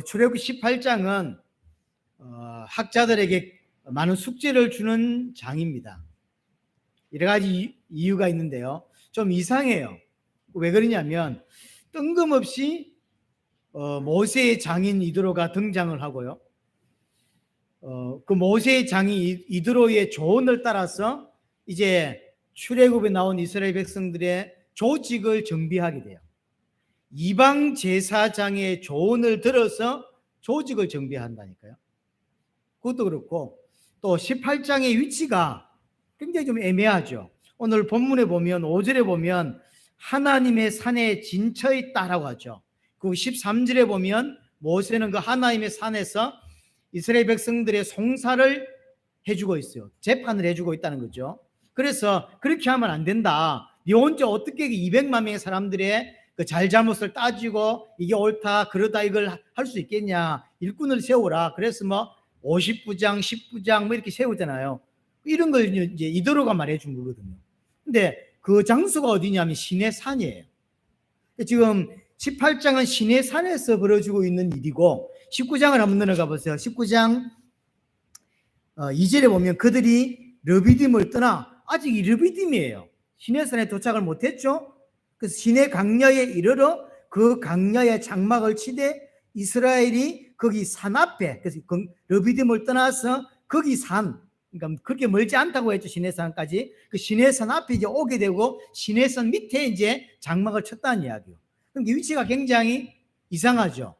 출애굽기 18장은 학자들에게 많은 숙제를 주는 장입니다. 여러 가지 이유가 있는데요. 좀 이상해요. 왜 그러냐면 뜬금없이 모세의 장인 이드로가 등장을 하고요. 그 모세의 장인 이드로의 조언을 따라서 이제 출애굽에 나온 이스라엘 백성들의 조직을 정비하게 돼요. 이방 제사장의 조언을 들어서 조직을 정비한다니까요. 그것도 그렇고 또 18장의 위치가 굉장히 좀 애매하죠. 오늘 본문에 보면 5절에 보면 하나님의 산에 진처 있다라고 하죠. 그 13절에 보면 모세는 그 하나님의 산에서 이스라엘 백성들의 송사를 해주고 있어요. 재판을 해주고 있다는 거죠. 그래서 그렇게 하면 안 된다. 네 혼자 어떻게 200만 명의 사람들의 그 잘잘못을 따지고 이게 옳다 그러다 이걸 할 수 있겠냐. 일꾼을 세우라. 그래서 뭐 50부장 10부장 뭐 이렇게 세우잖아요. 이런 걸 이제 이도로가 말해준 거거든요. 근데 그 장소가 어디냐면 시내산이에요. 지금 18장은 시내산에서 벌어지고 있는 일이고 19장을 한번 넘어가 보세요. 19장 2절에 보면 그들이 르비딤을 떠나 아직 이 르비딤이에요. 시내산에 도착을 못했죠. 그래서 시내 강야에 이르러 그 강야에 장막을 치되 이스라엘이 거기 산 앞에, 그래서 르비딤을 떠나서 거기 산, 그러니까 그렇게 멀지 않다고 했죠. 시내산까지. 그 시내산 앞에 이제 오게 되고 시내산 밑에 이제 장막을 쳤다는 이야기요. 그러니까 위치가 굉장히 이상하죠.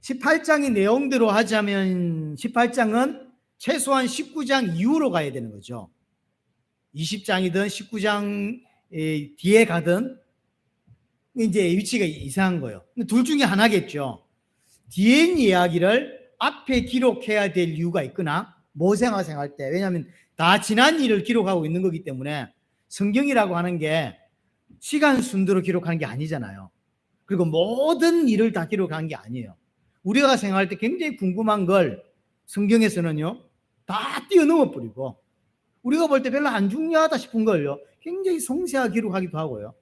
18장의 내용대로 하자면 18장은 최소한 19장 이후로 가야 되는 거죠. 20장이든 19장 뒤에 가든 이제 위치가 이상한 거예요. 둘 중에 하나겠죠. 뒤에 있는 이야기를 앞에 기록해야 될 이유가 있거나 모세가 생각할 때, 왜냐하면 다 지난 일을 기록하고 있는 거기 때문에 성경이라고 하는 게 시간 순서로 기록하는 게 아니잖아요. 그리고 모든 일을 다 기록한 게 아니에요. 우리가 생각할 때 굉장히 궁금한 걸 성경에서는요 다 뛰어넘어 버리고 우리가 볼 때 별로 안 중요하다 싶은 걸요 굉장히 섬세하게 기록하기도 하고요.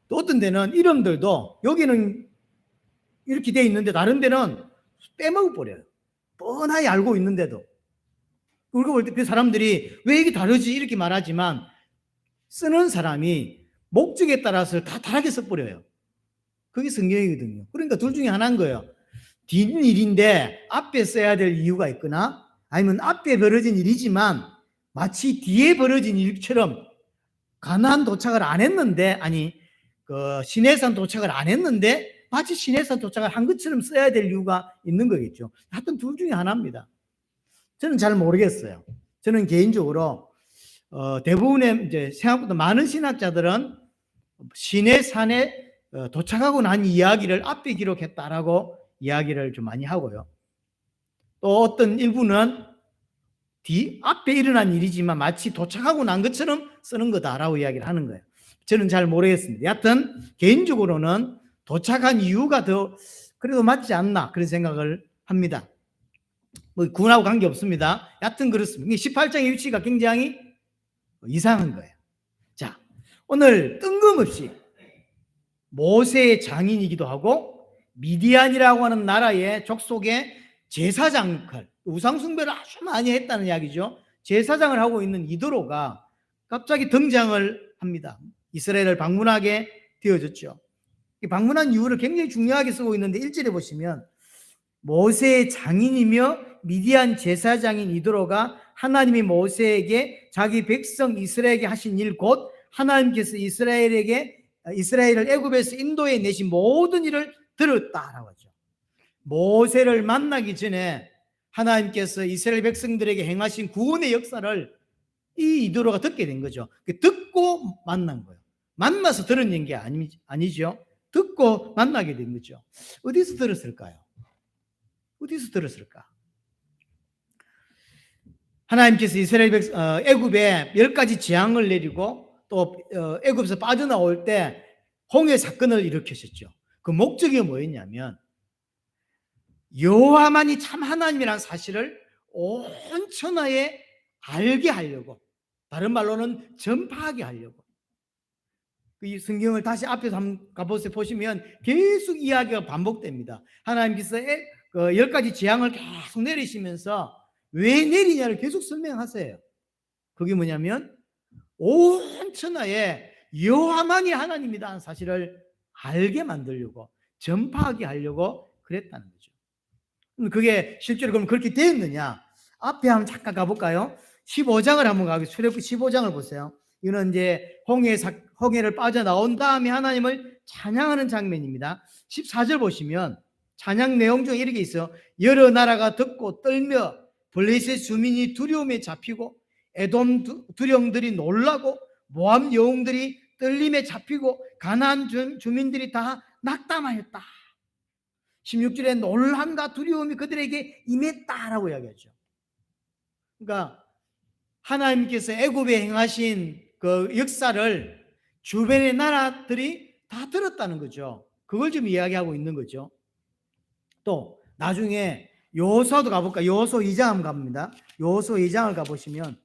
또 어떤 데는 이름들도 여기는 이렇게 돼 있는데 다른 데는 빼먹어 버려요. 뻔하게 알고 있는데도. 우리가 볼 때 그 사람들이 왜 이게 다르지 이렇게 말하지만 쓰는 사람이 목적에 따라서 다 다르게 써버려요. 그게 성경이거든요. 그러니까 둘 중에 하나인 거예요. 뒷일인데 앞에 써야 될 이유가 있거나 아니면 앞에 벌어진 일이지만 마치 뒤에 벌어진 일처럼 가나안 도착을 안 했는데, 아니 그 시내산 도착을 안 했는데 마치 시내산 도착을 한 것처럼 써야 될 이유가 있는 거겠죠. 하여튼 둘 중에 하나입니다. 저는 잘 모르겠어요. 저는 개인적으로 대부분의 이제 생각보다 많은 신학자들은 시내산에 도착하고 난 이야기를 앞에 기록했다라고 이야기를 좀 많이 하고요. 또 어떤 일부는 앞에 일어난 일이지만 마치 도착하고 난 것처럼 쓰는 거다라고 이야기를 하는 거예요. 저는 잘 모르겠습니다. 여하튼 개인적으로는 도착한 이유가 더 그래도 맞지 않나 그런 생각을 합니다. 뭐 그분하고 관계없습니다. 여하튼 그렇습니다. 18장의 위치가 굉장히 이상한 거예요. 자, 오늘 뜬금없이 모세의 장인이기도 하고 미디안이라고 하는 나라의 족속의 제사장 역할, 우상숭배를 아주 많이 했다는 이야기죠. 제사장을 하고 있는 이도로가 갑자기 등장을 합니다. 이스라엘을 방문하게 되어졌죠. 방문한 이유를 굉장히 중요하게 쓰고 있는데 1절에 보시면 모세의 장인이며 미디안 제사장인 이도로가 하나님이 모세에게 자기 백성 이스라엘에게 하신 일 곧 하나님께서 이스라엘을 애굽에서 인도해 내신 모든 일을 들었다라고 하죠. 모세를 만나기 전에 하나님께서 이스라엘 백성들에게 행하신 구원의 역사를 이 이도로가 듣게 된 거죠. 듣고 만난 거예요. 만나서 들은 게 아니죠. 듣고 만나게 된 거죠. 어디서 들었을까요? 어디서 들었을까? 하나님께서 이스라엘 애굽에 10가지 재앙을 내리고 또 애굽에서 빠져나올 때 홍해 사건을 일으키셨죠. 그 목적이 뭐였냐면 여호와만이 참 하나님이라는 사실을 온 천하에 알게 하려고, 다른 말로는 전파하게 하려고. 이 성경을 다시 앞에서 한번 가보세요. 보시면 계속 이야기가 반복됩니다. 하나님께서 10가지 재앙을 계속 내리시면서 왜 내리냐를 계속 설명하세요. 그게 뭐냐면 온 천하에 여호와만이 하나님이다 하는 사실을 알게 만들려고, 전파하게 하려고 그랬다는 거죠. 그게 실제로 그럼 그렇게 되었느냐? 앞에 한번 잠깐 가볼까요? 15장을 한번 가겠습니다. 출애굽기 15장을 보세요. 이거는 이제 홍해를 빠져나온 다음에 하나님을 찬양하는 장면입니다. 14절 보시면 찬양 내용 중에 이렇게 있어요. 여러 나라가 듣고 떨며 블레셋 주민이 두려움에 잡히고 에돔 두령들이 놀라고 모압 여웅들이 떨림에 잡히고 가나안 주민들이 다 낙담하였다. 16절에 놀람과 두려움이 그들에게 임했다라고 이야기하죠. 그러니까 하나님께서 애굽에 행하신 그 역사를 주변의 나라들이 다 들었다는 거죠. 그걸 지금 이야기하고 있는 거죠. 또 나중에 여호수아도 가볼까? 여호수아 2장 한번 갑니다. 여호수아 2장을 가보시면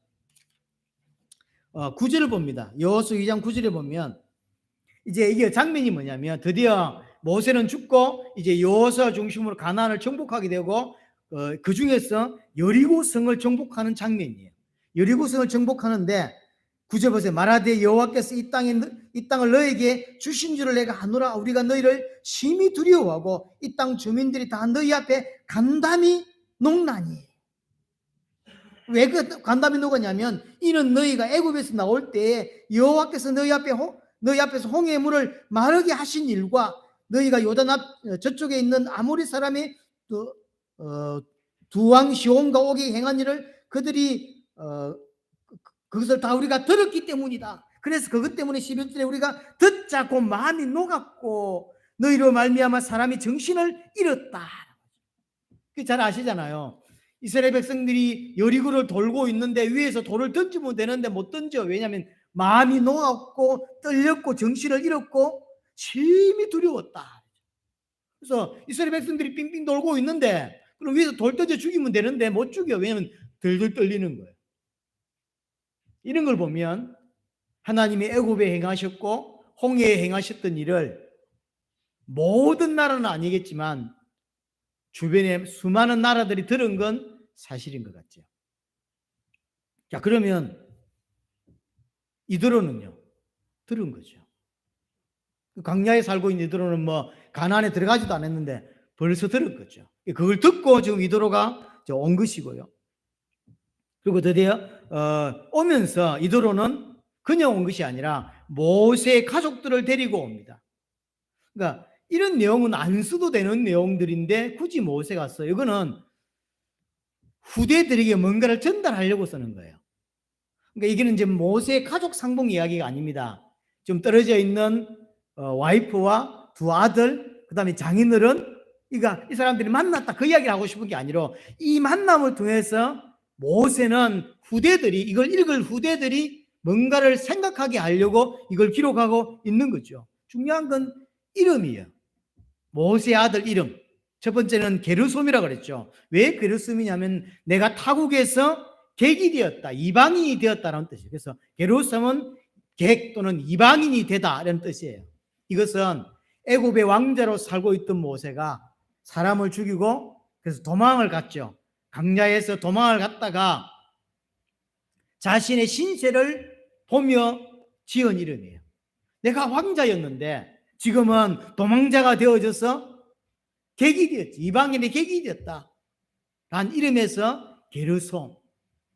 9절을 봅니다. 여호수아 2장 9절에 보면 이제 이게 장면이 뭐냐면 드디어 모세는 죽고 이제 여호수아 중심으로 가나안을 정복하게 되고 그 중에서 여리고 성을 정복하는 장면이에요. 여리고 성을 정복하는데 9절 보세요. 말하되 여호와께서 이 땅을 너에게 주신 줄을 내가 아노라. 우리가 너희를 심히 두려워하고 이 땅 주민들이 다 너희 앞에 간담이 녹나니. 왜 그 간담이 녹았냐면 이는 너희가 애굽에서 나올 때 여호와께서 너희 앞에서 홍해의 물을 마르게 하신 일과 너희가 요단 앞 저쪽에 있는 아모리 사람의 두 왕 시온과 오게 행한 일을 그들이 그것을 다 우리가 들었기 때문이다. 그래서 그것 때문에 11절에 우리가 듣자고 마음이 녹았고 너희로 말미암아 사람이 정신을 잃었다. 잘 아시잖아요. 이스라엘 백성들이 여리고를 돌고 있는데 위에서 돌을 던지면 되는데 못 던져. 왜냐하면 마음이 녹았고 떨렸고 정신을 잃었고 심히 두려웠다. 그래서 이스라엘 백성들이 빙빙 돌고 있는데 그럼 위에서 돌 던져 죽이면 되는데 못 죽여. 왜냐하면 덜덜 떨리는 거예요. 이런 걸 보면 하나님이 애굽에 행하셨고 홍해에 행하셨던 일을 모든 나라는 아니겠지만 주변에 수많은 나라들이 들은 건 사실인 것 같죠. 자, 그러면 이드로는요 들은 거죠. 광야에 살고 있는 이드로는 뭐 가나안에 들어가지도 않았는데 벌써 들은 거죠. 그걸 듣고 지금 이드로가 온 것이고요. 그리고 드디어 오면서 이드로는 그냥 온 것이 아니라 모세의 가족들을 데리고 옵니다. 그러니까 이런 내용은 안 써도 되는 내용들인데 굳이 모세가 써요. 이거는 후대들에게 뭔가를 전달하려고 쓰는 거예요. 그러니까 이게는 이제 모세의 가족 상봉 이야기가 아닙니다. 좀 떨어져 있는 와이프와 두 아들, 그 다음에 장인어른, 그러니까 이 사람들이 만났다 그 이야기를 하고 싶은 게 아니라 이 만남을 통해서 모세는 이걸 읽을 후대들이 뭔가를 생각하게 하려고 이걸 기록하고 있는 거죠. 중요한 건 이름이에요. 모세의 아들 이름. 첫 번째는 게르솜이라고 그랬죠. 왜 게르솜이냐면 내가 타국에서 객이 되었다, 이방인이 되었다라는 뜻이에요. 그래서 게르솜은 객 또는 이방인이 되다라는 뜻이에요. 이것은 애굽의 왕자로 살고 있던 모세가 사람을 죽이고 그래서 도망을 갔죠. 광야에서 도망을 갔다가 자신의 신세를 보며 지은 이름이에요. 내가 왕자였는데 지금은 도망자가 되어져서 객이 되었지. 이방인의 객이 되었다. 란 이름에서 게르솜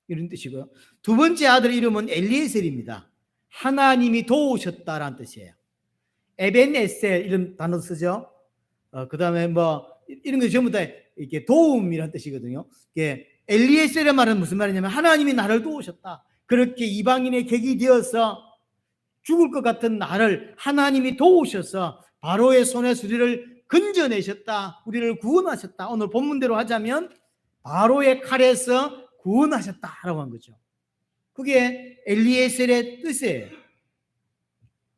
이런 뜻이고요. 두 번째 아들 이름은 엘리에셀입니다. 하나님이 도우셨다라는 뜻이에요. 에벤에셀 이런 단어 쓰죠. 그 다음에 뭐 이런 거 전부 다 이렇게 도움이라는 뜻이거든요. 엘리에셀의 말은 무슨 말이냐면 하나님이 나를 도우셨다. 그렇게 이방인의 객이 되어서 죽을 것 같은 나를 하나님이 도우셔서 바로의 손에서 우리를 건져내셨다. 우리를 구원하셨다. 오늘 본문대로 하자면 바로의 칼에서 구원하셨다라고 한 거죠. 그게 엘리에셀의 뜻이에요.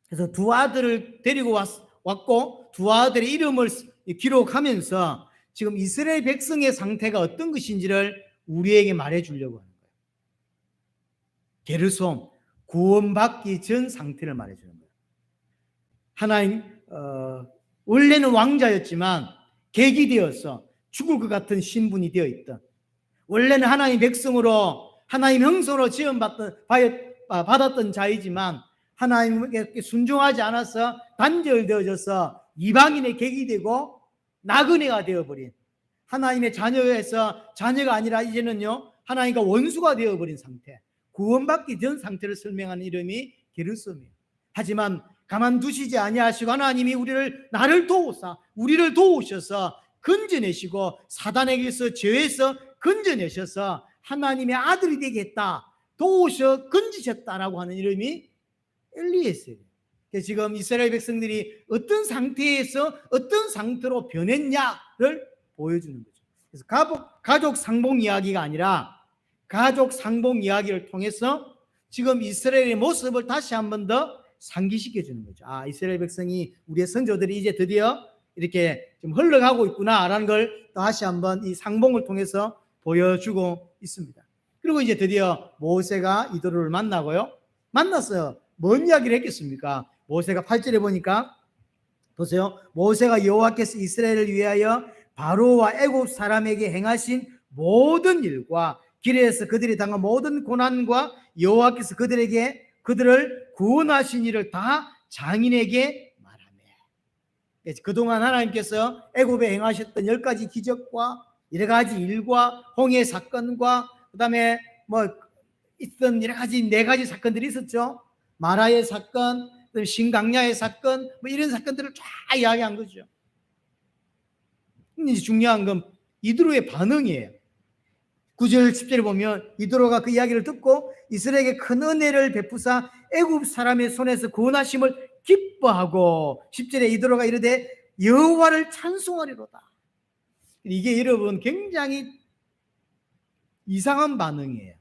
그래서 두 아들을 데리고 왔고 두 아들의 이름을 기록하면서 지금 이스라엘 백성의 상태가 어떤 것인지를 우리에게 말해주려고 하는 거예요. 게르솜, 구원받기 전 상태를 말해주는 거예요. 하나님 원래는 왕자였지만 계기되어서 죽을 것 같은 신분이 되어 있던, 원래는 하나님 백성으로 하나님 형상으로 받았던 자이지만 하나님께 순종하지 않아서 단절되어져서 이방인의 객이 되고 나그네가 되어버린, 하나님의 자녀에서 자녀가 아니라 이제는요 하나님과 원수가 되어버린 상태, 구원받기 전 상태를 설명하는 이름이 게르솜이에요. 하지만 가만두시지 아니하시고 하나님이 나를 도우사 우리를 도우셔서 건져내시고 사단에게서 죄에서 건져내셔서 하나님의 아들이 되겠다, 도우셔 건지셨다라고 하는 이름이 엘리에셀이에요. 지금 이스라엘 백성들이 어떤 상태에서 어떤 상태로 변했냐를 보여주는 거죠. 그래서 가족 상봉 이야기가 아니라 가족 상봉 이야기를 통해서 지금 이스라엘의 모습을 다시 한 번 더 상기시켜 주는 거죠. 이스라엘 백성이, 우리의 선조들이 이제 드디어 이렇게 좀 흘러가고 있구나라는 걸 다시 한번 이 상봉을 통해서 보여주고 있습니다. 그리고 이제 드디어 모세가 이도로를 만나고요. 만나서 뭔 이야기를 했겠습니까? 모세가 8절에 보니까 보세요. 모세가 여호와께서 이스라엘을 위하여 바로와 애굽 사람에게 행하신 모든 일과 길에서 그들이 당한 모든 고난과 여호와께서 그들을 구원하신 일을 다 장인에게 말하며, 그동안 하나님께서 애굽에 행하셨던 10가지 기적과 여러 가지 일과 홍해 사건과 그다음에 있던 여러 가지 4가지 사건들이 있었죠. 마라의 사건, 신강야의 사건, 이런 사건들을 쫙 이야기한 거죠. 근데 중요한 건 이드로의 반응이에요. 9절 10절에 보면 이드로가 그 이야기를 듣고 이스라엘에게 큰 은혜를 베푸사 애굽 사람의 손에서 구원하심을 기뻐하고, 10절에 이드로가 이르되 여호와를 찬송하리로다. 이게 여러분 굉장히 이상한 반응이에요.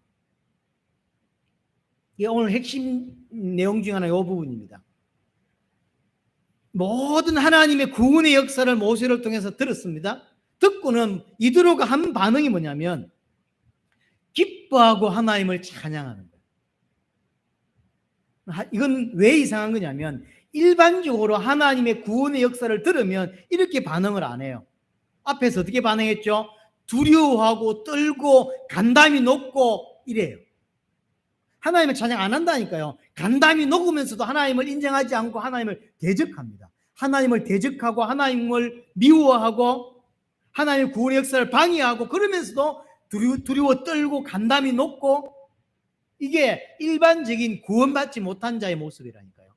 이게 오늘 핵심 내용 중 하나 이 부분입니다. 모든 하나님의 구원의 역사를 모세를 통해서 들었습니다. 듣고는 이드로가 한 반응이 뭐냐면 기뻐하고 하나님을 찬양하는 거예요. 이건 왜 이상한 거냐면 일반적으로 하나님의 구원의 역사를 들으면 이렇게 반응을 안 해요. 앞에서 어떻게 반응했죠? 두려워하고 떨고 간담이 높고 이래요. 하나님을 찬양 안 한다니까요. 간담이 녹으면서도 하나님을 인정하지 않고 하나님을 대적합니다. 하나님을 대적하고 하나님을 미워하고 하나님의 구원의 역사를 방해하고, 그러면서도 두려워 떨고 간담이 높고, 이게 일반적인 구원받지 못한 자의 모습이라니까요.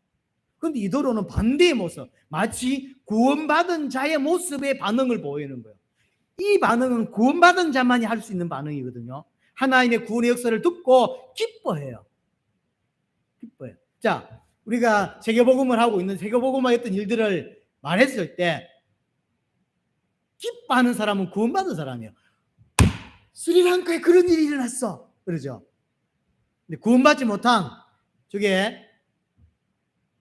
그런데 이도로는 반대의 모습, 마치 구원받은 자의 모습의 반응을 보이는 거예요. 이 반응은 구원받은 자만이 할 수 있는 반응이거든요. 하나님의 구원의 역사를 듣고 기뻐해요. 기뻐해요. 자, 우리가 세계복음을 하고 있는, 세계복음화 했던 일들을 말했을 때 기뻐하는 사람은 구원받은 사람이에요. 스리랑카에 그런 일이 일어났어, 그러죠. 근데 구원받지 못한 저게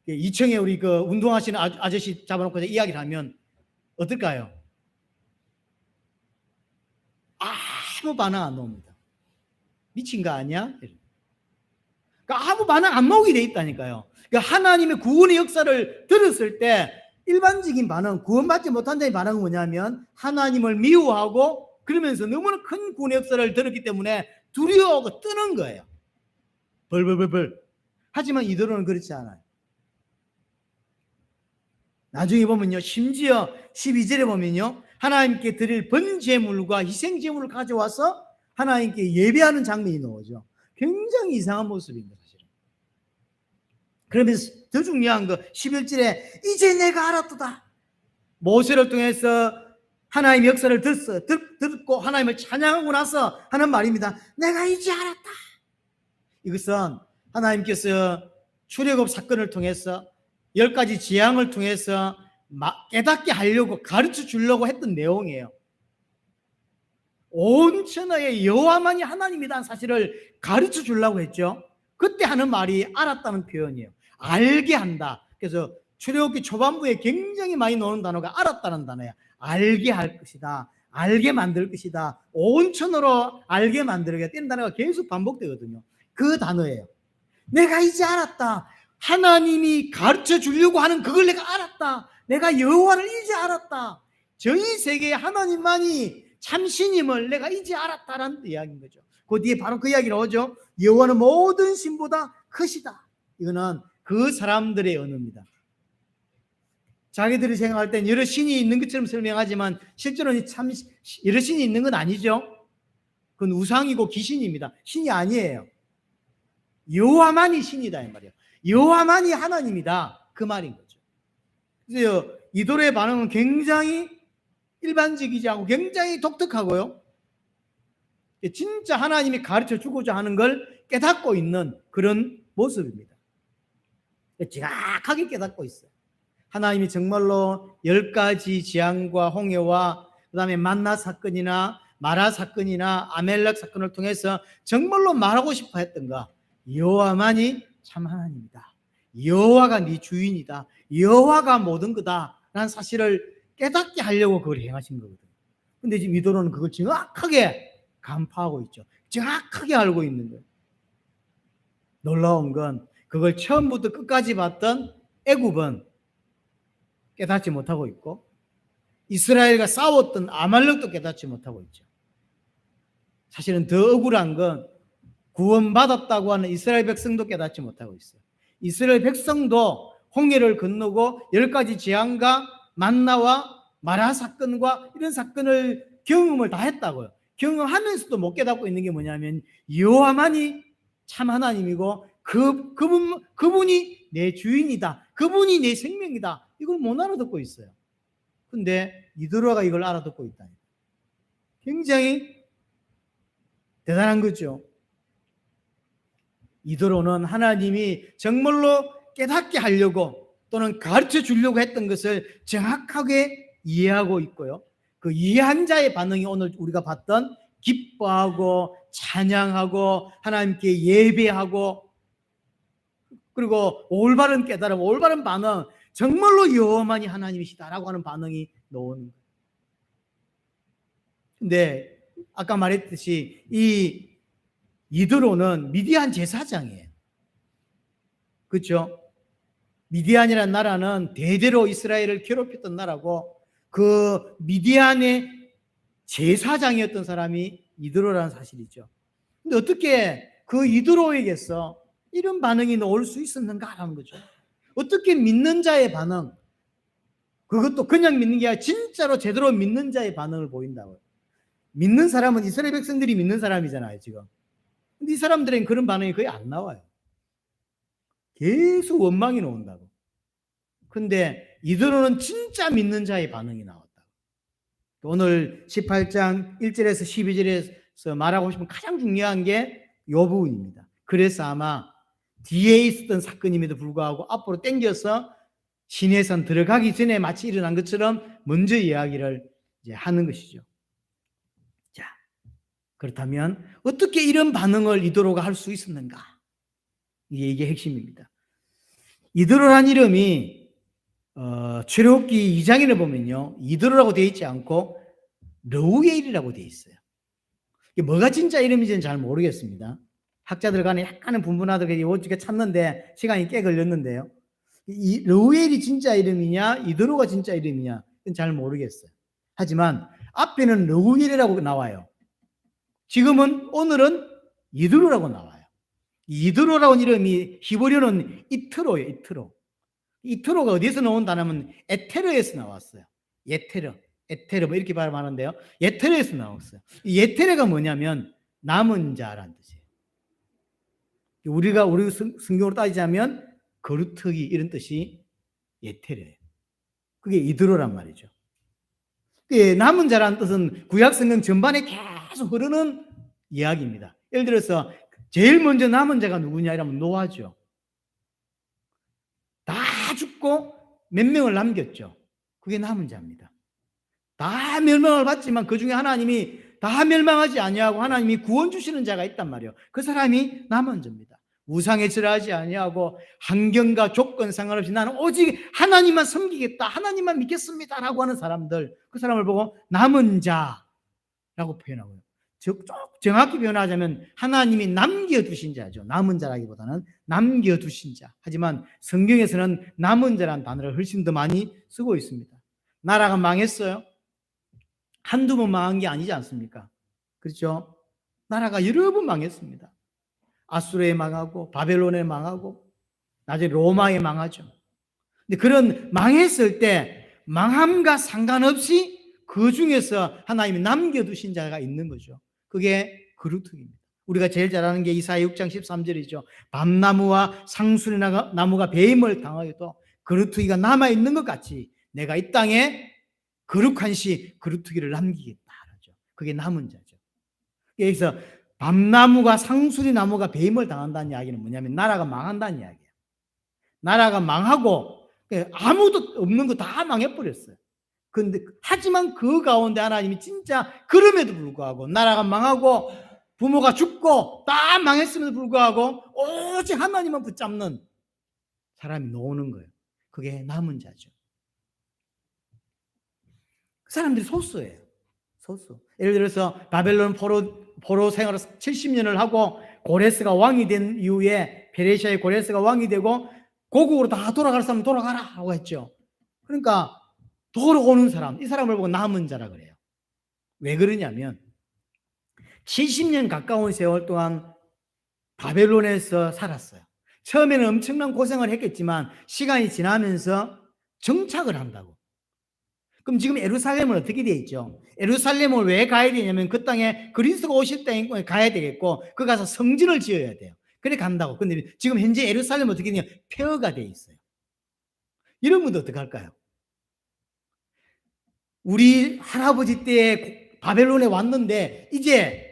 2층에 우리 그 운동하시는 아저씨 잡아놓고 이야기를 하면 어떨까요? 아무 반응 안 나옵니다. 미친 거 아니야? 그러니까 아무 반응 안 나오게 돼 있다니까요. 그러니까 하나님의 구원의 역사를 들었을 때 일반적인 반응, 구원받지 못한 자의 반응은 뭐냐면 하나님을 미워하고, 그러면서 너무나 큰 구원의 역사를 들었기 때문에 두려워하고 뜨는 거예요. 벌벌벌벌. 하지만 이들은 그렇지 않아요. 나중에 보면요, 심지어 12절에 보면요, 하나님께 드릴 번제물과 희생제물을 가져와서 하나님께 예배하는 장면이 나오죠. 굉장히 이상한 모습입니다, 사실은. 그러면서 더 중요한 거 11절에 이제 내가 알았도다. 모세를 통해서 하나님의 역사를 듣고 하나님을 찬양하고 나서 하는 말입니다. 내가 이제 알았다. 이것은 하나님께서 출애굽 사건을 통해서 10가지 재앙을 통해서 깨닫게 하려고 가르쳐 주려고 했던 내용이에요. 온 천하의 여호와만이 하나님이라는 사실을 가르쳐 주려고 했죠. 그때 하는 말이 알았다는 표현이에요. 알게 한다. 그래서 출애굽기 초반부에 굉장히 많이 나오는 단어가 알았다는 단어야. 알게 할 것이다. 알게 만들 것이다. 온 천으로 알게 만들겠다. 이런 단어가 계속 반복되거든요. 그 단어예요. 내가 이제 알았다. 하나님이 가르쳐 주려고 하는 그걸 내가 알았다. 내가 여호와를 이제 알았다. 저희 세계에 하나님만이 참신임을 내가 이제 알았다라는 이야기인 거죠. 그 뒤에 바로 그 이야기 나오죠. 여호와는 모든 신보다 크시다. 이거는 그 사람들의 언어입니다. 자기들이 생각할 땐 여러 신이 있는 것처럼 설명하지만 실제로는 참 여러 신이 있는 건 아니죠. 그건 우상이고 귀신입니다. 신이 아니에요. 여호와만이 신이다 이 말이에요. 여호와만이 하나님이다 그 말인 거죠. 그래서 이도로의 반응은 굉장히 일반적이지 않고 굉장히 독특하고요. 진짜 하나님이 가르쳐 주고자 하는 걸 깨닫고 있는 그런 모습입니다. 정확하게 깨닫고 있어요. 하나님이 정말로 10가지 재앙과 홍해와 그 다음에 만나 사건이나 마라 사건이나 아멜렉 사건을 통해서 정말로 말하고 싶어 했던가, 여호와만이 참 하나님이다. 여호와가 네 주인이다. 여호와가 모든 거다. 라는 사실을 깨닫게 하려고 그걸 행하신 거거든요. 근데 지금 이도로는 그걸 정확하게 간파하고 있죠. 정확하게 알고 있는 거예요. 놀라운 건 그걸 처음부터 끝까지 봤던 애굽은 깨닫지 못하고 있고, 이스라엘과 싸웠던 아말렉도 깨닫지 못하고 있죠. 사실은 더 억울한 건 구원받았다고 하는 이스라엘 백성도 깨닫지 못하고 있어요. 이스라엘 백성도 홍해를 건너고 10가지 재앙과 만나와 마라 사건과 이런 사건을 경험을 다 했다고요. 경험하면서도 못 깨닫고 있는 게 뭐냐면 여호와만이 참 하나님이고 그분이 내 주인이다. 그분이 내 생명이다. 이걸 못 알아듣고 있어요. 근데 이도로가 이걸 알아듣고 있다. 굉장히 대단한 거죠. 이도로는 하나님이 정말로 깨닫게 하려고 또는 가르쳐 주려고 했던 것을 정확하게 이해하고 있고요. 그 이해한 자의 반응이 오늘 우리가 봤던 기뻐하고 찬양하고 하나님께 예배하고 그리고 올바른 깨달음, 올바른 반응, 정말로 여호와만이 하나님이시다라고 하는 반응이 나오는 거예요. 근데 아까 말했듯이 이 이드로는 미디안 제사장이에요. 그렇죠? 미디안이라는 나라는 대대로 이스라엘을 괴롭혔던 나라고 그 미디안의 제사장이었던 사람이 이드로라는 사실이죠. 근데 어떻게 그 이드로에게서 이런 반응이 나올 수 있었는가라는 거죠. 어떻게 믿는 자의 반응, 그것도 그냥 믿는 게 아니라 진짜로 제대로 믿는 자의 반응을 보인다고요. 믿는 사람은 이스라엘 백성들이 믿는 사람이잖아요, 지금. 근데 이 사람들은 그런 반응이 거의 안 나와요. 계속 원망이 나온다고. 근데 이들은 진짜 믿는 자의 반응이 나왔다. 오늘 18장 1절에서 12절에서 말하고 싶은 가장 중요한 게 이 부분입니다. 그래서 아마 뒤에 있었던 사건임에도 불구하고 앞으로 당겨서 시내산 들어가기 전에 마치 일어난 것처럼 먼저 이야기를 이제 하는 것이죠. 자, 그렇다면 어떻게 이런 반응을 이도로가 할 수 있었는가? 이게 핵심입니다. 이도로란 이름이 출애굽기 2장에 보면요, 이도로라고 되어 있지 않고 르우엘이라고 되어 있어요. 이게 뭐가 진짜 이름인지는 잘 모르겠습니다. 학자들 간에 약간은 분분하더라고요. 어떻게 찾는데 시간이 꽤 걸렸는데요. 이 르우엘이 진짜 이름이냐, 이도로가 진짜 이름이냐, 그건 잘 모르겠어요. 하지만 앞에는 르우엘이라고 나와요. 지금은 오늘은 이도로라고 나와요. 이드로라는 이름이 히브리어는 이트로예요. 이트로. 이트로가 어디에서 나온다면 에테르에서 나왔어요. 에테르 뭐 이렇게 말하는데요. 에테르에서 나왔어요. 이 에테르가 뭐냐면 남은 자라는 뜻이에요. 우리 성경으로 따지자면 거루터기 이런 뜻이 에테르예요. 그게 이드로란 말이죠. 남은 자라는 뜻은 구약 성경 전반에 계속 흐르는 이야기입니다. 예를 들어서 제일 먼저 남은 자가 누구냐 이러면 노아죠. 다 죽고 몇 명을 남겼죠. 그게 남은 자입니다. 다 멸망을 받지만 그 중에 하나님이 다 멸망하지 아니하고 하나님이 구원 주시는 자가 있단 말이에요. 그 사람이 남은 자입니다. 우상에 절하지 아니하고 환경과 조건 상관없이 나는 오직 하나님만 섬기겠다, 하나님만 믿겠습니다라고 하는 사람들, 그 사람을 보고 남은 자라고 표현하고요. 정확히 표현하자면 하나님이 남겨두신 자죠. 남은 자라기보다는 남겨두신 자. 하지만 성경에서는 남은 자라는 단어를 훨씬 더 많이 쓰고 있습니다. 나라가 망했어요. 한두 번 망한 게 아니지 않습니까? 그렇죠? 나라가 여러 번 망했습니다. 아수르에 망하고 바벨론에 망하고 나중에 로마에 망하죠. 근데 그런 망했을 때 망함과 상관없이 그 중에서 하나님이 남겨두신 자가 있는 거죠. 그게 그루터기입니다. 우리가 제일 잘 아는 게 이사야 6장 13절이죠. 밤나무와 상수리 나무가 배임을 당하여도 그루터기가 남아있는 것 같이 내가 이 땅에 거룩한 시 그루터기를 남기겠다. 그게 남은 자죠. 그래서 밤나무가 상수리 나무가 배임을 당한다는 이야기는 뭐냐면 나라가 망한다는 이야기예요. 나라가 망하고 아무도 없는 거 다 망해버렸어요. 근데 하지만 그 가운데 하나님이 진짜 그럼에도 불구하고 나라가 망하고 부모가 죽고 다 망했음에도 불구하고 오직 하나님만 붙잡는 사람이 나오는 거예요. 그게 남은 자죠. 그 사람들이 소수예요. 소수. 예를 들어서 바벨론 포로 생활을 70년을 하고 고레스가 왕이 된 이후에 페르시아의 고레스가 왕이 되고 고국으로 다 돌아갈 사람 돌아가라 하고 했죠. 그러니까 돌아오는 사람, 이 사람을 보고 남은 자라 그래요. 왜 그러냐면 70년 가까운 세월 동안 바벨론에서 살았어요. 처음에는 엄청난 고생을 했겠지만 시간이 지나면서 정착을 한다고. 그럼 지금 예루살렘은 어떻게 되어 있죠? 예루살렘을 왜 가야 되냐면 그 땅에 그리스도가 오실 땅에 가야 되겠고 그 가서 성전을 지어야 돼요. 그래 간다고. 근데 지금 현재 예루살렘은 어떻게 되냐? 폐허가 되어 있어요. 이런 분도 어떻게 할까요? 우리 할아버지 때에 바벨론에 왔는데 이제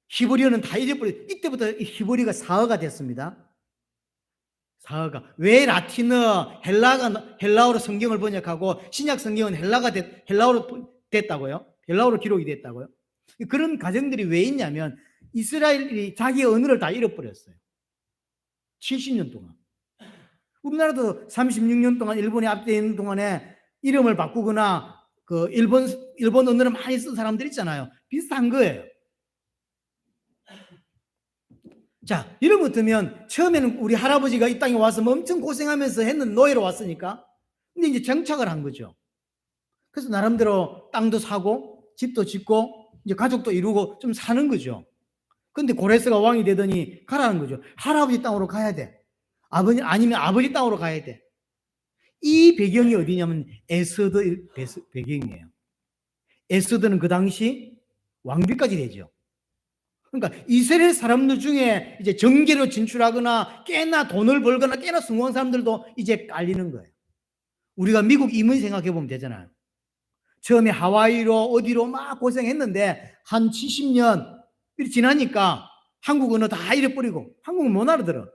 히브리어는 다 잊어버렸어요. 이때부터 히브리어가 사어가 됐습니다. 사어가. 왜 라틴어, 헬라어로 성경을 번역하고 신약 성경은 헬라어로 됐다고요? 헬라어로 기록이 됐다고요? 그런 가정들이 왜 있냐면 이스라엘이 자기 언어를 다 잃어버렸어요. 70년 동안. 우리나라도 36년 동안 일본에 앞에 있는 동안에 이름을 바꾸거나 그 일본 언어를 많이 쓴 사람들 있잖아요. 비슷한 거예요. 자, 이런 것 같으면 처음에는 우리 할아버지가 이 땅에 와서 엄청 고생하면서 했는 노예로 왔으니까 근데 이제 정착을 한 거죠. 그래서 나름대로 땅도 사고 집도 짓고 이제 가족도 이루고 좀 사는 거죠. 근데 고레스가 왕이 되더니 가라는 거죠. 할아버지 땅으로 가야 돼. 아니면 아버지 땅으로 가야 돼. 이 배경이 어디냐면 에스더 배경이에요. 에스더는 그 당시 왕비까지 되죠. 그러니까 이스라엘 사람들 중에 이제 정계로 진출하거나 꽤나 돈을 벌거나 꽤나 성공한 사람들도 이제 깔리는 거예요. 우리가 미국 이민 생각해 보면 되잖아요. 처음에 하와이로 어디로 막 고생했는데 한 70년 지나니까 한국 언어 다 잃어버리고 한국은 못 알아들어.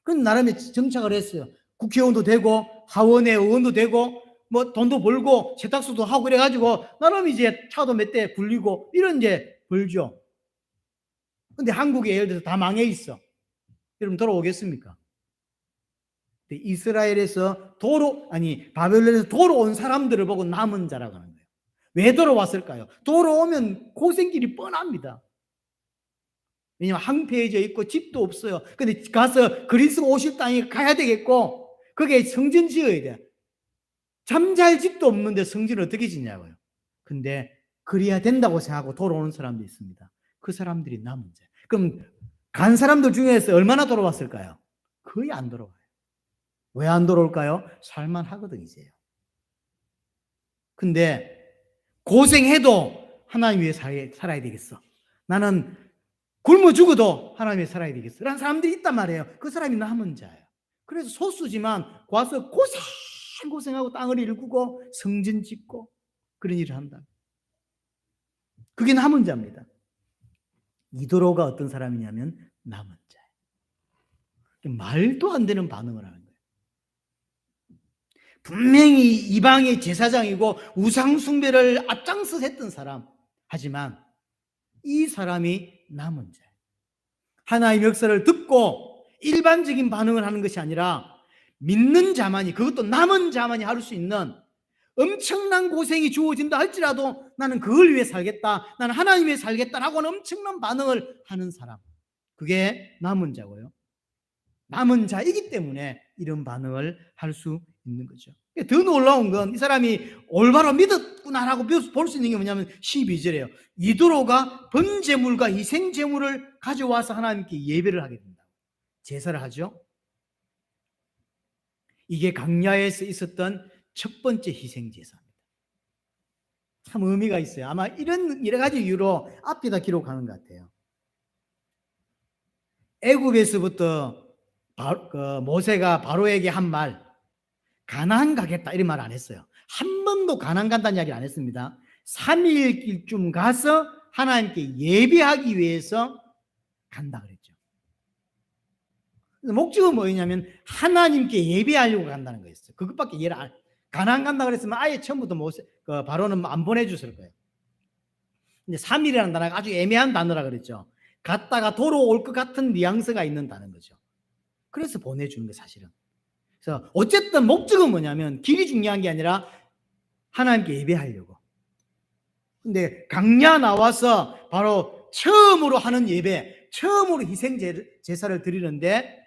그럼 나름의 정착을 했어요. 국회의원도 되고 하원의 의원도 되고 뭐 돈도 벌고 세탁소도 하고 그래가지고 나름 이제 차도 몇 대 굴리고 이런 이제 벌죠. 근데 한국에 예를 들어서 다 망해 있어. 여러분 돌아오겠습니까? 이스라엘에서 바벨론에서 돌아온 사람들을 보고 남은 자라고 하는 거예요. 왜 돌아왔을까요? 돌아오면 고생길이 뻔합니다. 왜냐하면 황폐해져 있고 집도 없어요. 근데 가서 그리스도 오실 땅에 가야 되겠고 거기에 성전 지어야 돼. 잠잘 집도 없는데 성전을 어떻게 짓냐고요. 근데 그래야 된다고 생각하고 돌아오는 사람도 있습니다. 그 사람들이 남은 자. 그럼 간 사람들 중에서 얼마나 돌아왔을까요? 거의 안 돌아와요. 왜 안 돌아올까요? 살만하거든 이제요. 근데 고생해도 하나님 위해 살아야 되겠어. 나는 굶어 죽어도 하나님 위해 살아야 되겠어. 라는 사람들이 있단 말이에요. 그 사람이 남은 자예요. 그래서 소수지만 와서 고생하고 땅을 일구고 성전 짓고 그런 일을 한다. 그게 남은 자입니다. 이도로가 어떤 사람이냐면 남은 자예요. 말도 안 되는 반응을 하는 거예요. 분명히 이방의 제사장이고 우상숭배를 앞장서 했던 사람. 하지만 이 사람이 남은 자예요. 하나님의 역사를 듣고 일반적인 반응을 하는 것이 아니라 믿는 자만이, 그것도 남은 자만이 할 수 있는 엄청난 고생이 주어진다 할지라도 나는 그걸 위해 살겠다, 나는 하나님 위해 살겠다라고 하는 엄청난 반응을 하는 사람, 그게 남은 자고요. 남은 자이기 때문에 이런 반응을 할 수 있는 거죠. 더 놀라운 건 이 사람이 올바로 믿었구나라고 볼 수 있는 게 뭐냐면 12절이에요. 이도로가 번제물과 희생제물을 가져와서 하나님께 예배를 하게 된다. 제사를 하죠. 이게 광야에서 있었던 첫 번째 희생제사입니다. 참 의미가 있어요. 아마 이런 여러 가지 이유로 앞에다 기록하는 것 같아요. 애굽에서부터 모세가 바로에게 한 말, 가나안 가겠다 이런 말 안 했어요. 한 번도 가나안 간다는 이야기를 안 했습니다. 3일 길쯤 가서 하나님께 예배하기 위해서 간다 그랬죠. 목적은 뭐였냐면 하나님께 예배하려고 간다는 거였어요. 그것밖에 이해를 안. 가나안 간다 그랬으면 아예 처음부터 바로는 안 보내줬을 거예요. 근데 3일이라는 단어가 아주 애매한 단어라 그랬죠. 갔다가 돌아올 것 같은 뉘앙스가 있는 단어인 거죠. 그래서 보내주는 게 사실은. 그래서 어쨌든 목적은 뭐냐면 길이 중요한 게 아니라 하나님께 예배하려고. 근데 광야 나와서 바로 처음으로 하는 예배, 처음으로 희생 제사를 드리는데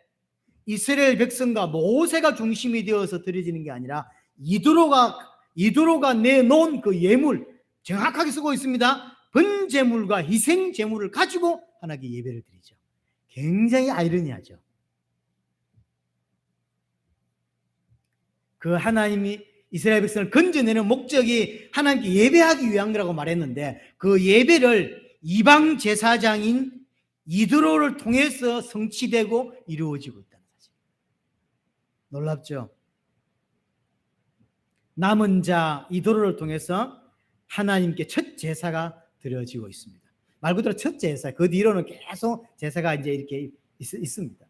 이스라엘 백성과 모세가 중심이 되어서 드려지는 게 아니라 이도로가 내놓은 그 예물, 정확하게 쓰고 있습니다. 번제물과 희생제물을 가지고 하나님께 예배를 드리죠. 굉장히 아이러니하죠. 그 하나님이 이스라엘 백성을 건져내는 목적이 하나님께 예배하기 위함이라고 말했는데 그 예배를 이방 제사장인 이드로를 통해서 성취되고 이루어지고 있다는 사실. 놀랍죠? 남은 자 이드로를 통해서 하나님께 첫 제사가 드려지고 있습니다. 말 그대로 첫 제사, 그 뒤로는 계속 제사가 이제 이렇게 있습니다.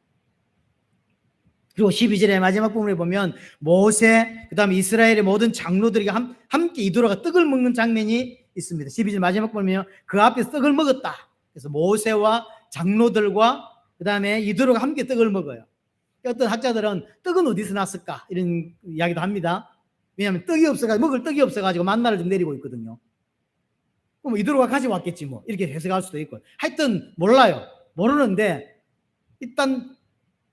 그리고 12절의 마지막 부분에 보면 모세, 그 다음에 이스라엘의 모든 장로들이 함께 이도로가 떡을 먹는 장면이 있습니다. 12절 마지막 보면 그 앞에서 떡을 먹었다. 그래서 모세와 장로들과 그 다음에 이도로가 함께 떡을 먹어요. 어떤 학자들은 떡은 어디서 났을까 이런 이야기도 합니다. 왜냐하면 먹을 떡이 없어가지고 만나를 좀 내리고 있거든요. 그럼 이도로가 가져왔겠지 뭐 이렇게 해석할 수도 있고. 하여튼 몰라요. 모르는데 일단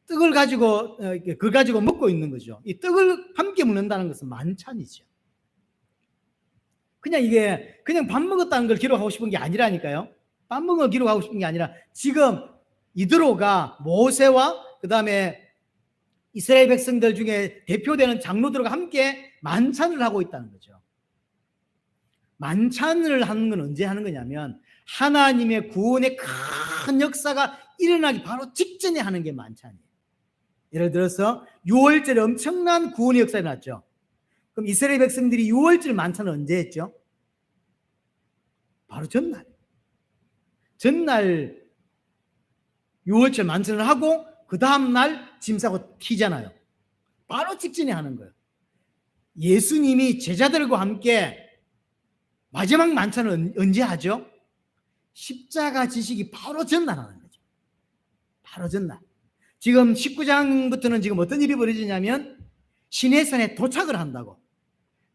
떡을 가지고 그걸 가지고 먹고 있는 거죠. 이 떡을 함께 먹는다는 것은 만찬이죠. 그냥 밥 먹었다는 걸 기록하고 싶은 게 아니라니까요. 밥 먹은 걸 기록하고 싶은 게 아니라 지금 이드로가 모세와 그 다음에 이스라엘 백성들 중에 대표되는 장로들과 함께 만찬을 하고 있다는 거죠. 만찬을 하는 건 언제 하는 거냐면 하나님의 구원의 큰 역사가 일어나기 바로 직전에 하는 게 만찬이에요. 예를 들어서 6월절에 엄청난 구원의 역사가 일어났죠. 그럼 이스라엘 백성들이 6월절 만찬을 언제 했죠? 바로 전날 6월절 만찬을 하고 그 다음날 짐 싸고 튀잖아요. 바로 직전에 하는 거예요. 예수님이 제자들과 함께 마지막 만찬을 언제 하죠? 십자가 지시기 바로 전날 하는 거죠. 바로 전날. 지금 19장부터는 지금 어떤 일이 벌어지냐면 시내산에 도착을 한다고.